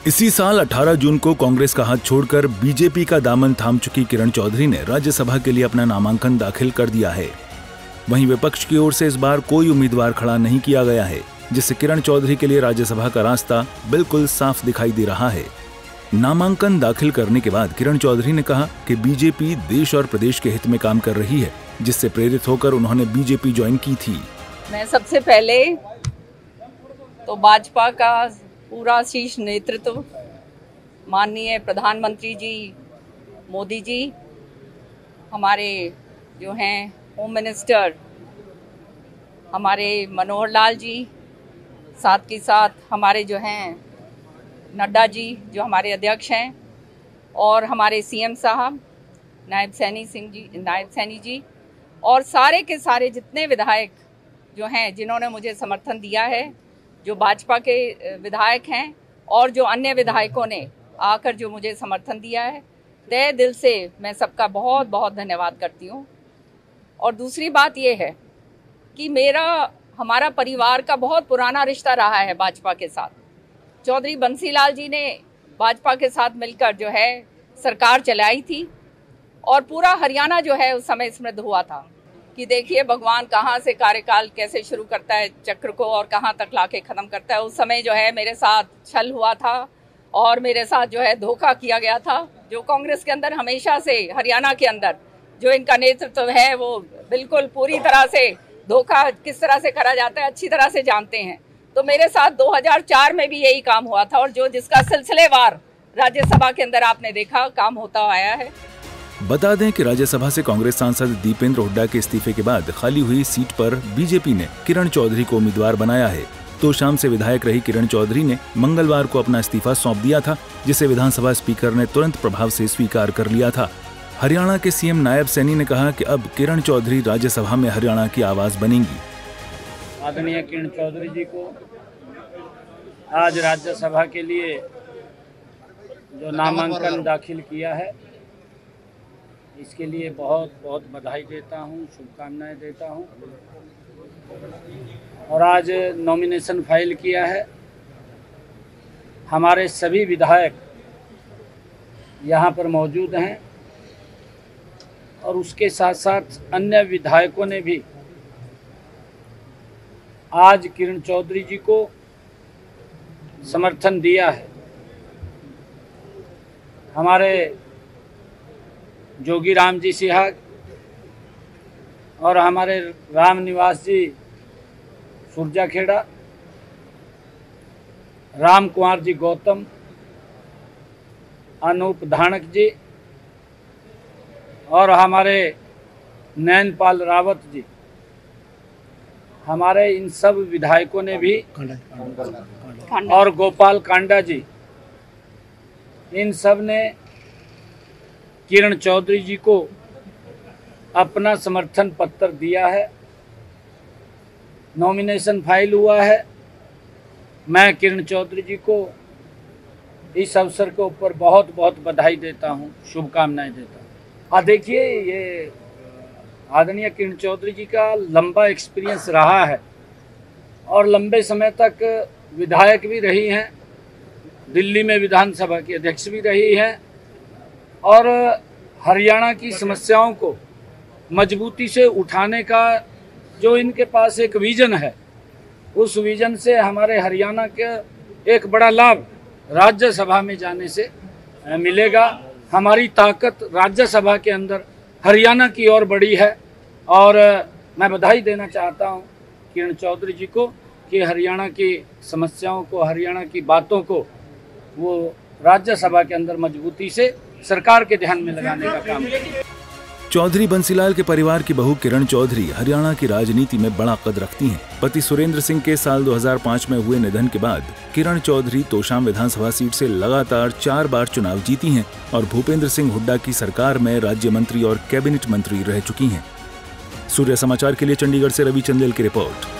इसी साल 18 जून को कांग्रेस का हाथ छोड़कर बीजेपी का दामन थाम चुकी किरण चौधरी ने राज्यसभा के लिए अपना नामांकन दाखिल कर दिया है। वहीं विपक्ष की ओर से इस बार कोई उम्मीदवार खड़ा नहीं किया गया है, जिससे किरण चौधरी के लिए राज्यसभा का रास्ता बिल्कुल साफ दिखाई दे रहा है। नामांकन दाखिल करने के बाद किरण चौधरी ने कहा कि बीजेपी देश और प्रदेश के हित में काम कर रही है, जिससे प्रेरित होकर उन्होंने बीजेपी ज्वाइन की थी। मैं सबसे पहले तो भाजपा का पूरा शीर्ष नेतृत्व, माननीय प्रधानमंत्री जी मोदी जी, हमारे जो हैं होम मिनिस्टर हमारे मनोहर लाल जी, साथ के साथ हमारे जो हैं नड्डा जी जो हमारे अध्यक्ष हैं, और हमारे सीएम साहब नायब सैनी जी और सारे के सारे जितने विधायक जो हैं जिन्होंने मुझे समर्थन दिया है, जो भाजपा के विधायक हैं और जो अन्य विधायकों ने आकर जो मुझे समर्थन दिया है, तहे दिल से मैं सबका बहुत बहुत धन्यवाद करती हूँ। और दूसरी बात ये है कि हमारा परिवार का बहुत पुराना रिश्ता रहा है भाजपा के साथ। चौधरी बंसीलाल जी ने भाजपा के साथ मिलकर जो है सरकार चलाई थी और पूरा हरियाणा जो है उस समय समृद्ध हुआ था कि देखिए भगवान कहाँ से कार्यकाल कैसे शुरू करता है चक्र को और कहाँ तक लाके ख़त्म करता है। उस समय जो है मेरे साथ छल हुआ था और मेरे साथ जो है धोखा किया गया था, जो कांग्रेस के अंदर हमेशा से हरियाणा के अंदर जो इनका नेतृत्व है वो बिल्कुल पूरी तरह से धोखा किस तरह से करा जाता है अच्छी तरह से जानते हैं। तो मेरे साथ 2004 में भी यही काम हुआ था और जिसका सिलसिलेवार राज्यसभा के अंदर आपने देखा काम होता आया है। बता दें कि राज्यसभा से कांग्रेस सांसद दीपेंद्र हुड्डा के इस्तीफे के बाद खाली हुई सीट पर बीजेपी ने किरण चौधरी को उम्मीदवार बनाया है। तो शाम से विधायक रही किरण चौधरी ने मंगलवार को अपना इस्तीफा सौंप दिया था, जिसे विधानसभा स्पीकर ने तुरंत प्रभाव से स्वीकार कर लिया था। हरियाणा के सीएम नायब सैनी ने कहा कि अब किरण चौधरी राज्यसभा में हरियाणा की आवाज बनेंगी। आदरणीय किरण चौधरी जी को आज राज्यसभा के लिए जो नामांकन दाखिल किया है, इसके लिए बहुत बहुत बधाई देता हूँ, शुभकामनाएं देता हूँ। और आज नॉमिनेशन फाइल किया है। हमारे सभी विधायक यहाँ पर मौजूद हैं और उसके साथ साथ अन्य विधायकों ने भी आज किरण चौधरी जी को समर्थन दिया है। हमारे जोगी राम जी सिहाग और हमारे राम निवास जी सुरजाखेड़ा, राम कुमार जी गौतम, अनूप धानक जी और हमारे नैनपाल रावत जी, हमारे इन सब विधायकों ने भी और गोपाल कांडा जी, इन सब ने किरण चौधरी जी को अपना समर्थन पत्र दिया है। नॉमिनेशन फाइल हुआ है। मैं किरण चौधरी जी को इस अवसर के ऊपर बहुत बहुत बधाई देता हूं, शुभकामनाएं देता हूं। देखिए, ये आदरणीय किरण चौधरी जी का लंबा एक्सपीरियंस रहा है और लंबे समय तक विधायक भी रही हैं, दिल्ली में विधानसभा की अध्यक्ष भी रही हैं और हरियाणा की समस्याओं को मजबूती से उठाने का जो इनके पास एक विजन है, उस विजन से हमारे हरियाणा के एक बड़ा लाभ राज्यसभा में जाने से मिलेगा। हमारी ताकत राज्यसभा के अंदर हरियाणा की ओर बढ़ी है और मैं बधाई देना चाहता हूं किरण चौधरी जी को कि हरियाणा की समस्याओं को, हरियाणा की बातों को वो राज्यसभा के अंदर मजबूती से सरकार के ध्यान में लगाने का काम करें। चौधरी बंसीलाल के परिवार की बहू किरण चौधरी हरियाणा की राजनीति में बड़ा कद रखती हैं। पति सुरेंद्र सिंह के साल 2005 में हुए निधन के बाद किरण चौधरी तोशाम विधानसभा सीट से लगातार 4 बार चुनाव जीती हैं और भूपेंद्र सिंह हुड्डा की सरकार में राज्य मंत्री और कैबिनेट मंत्री रह चुकी हैं। सूर्य समाचार के लिए चंडीगढ़ से रवि चंदेल की रिपोर्ट।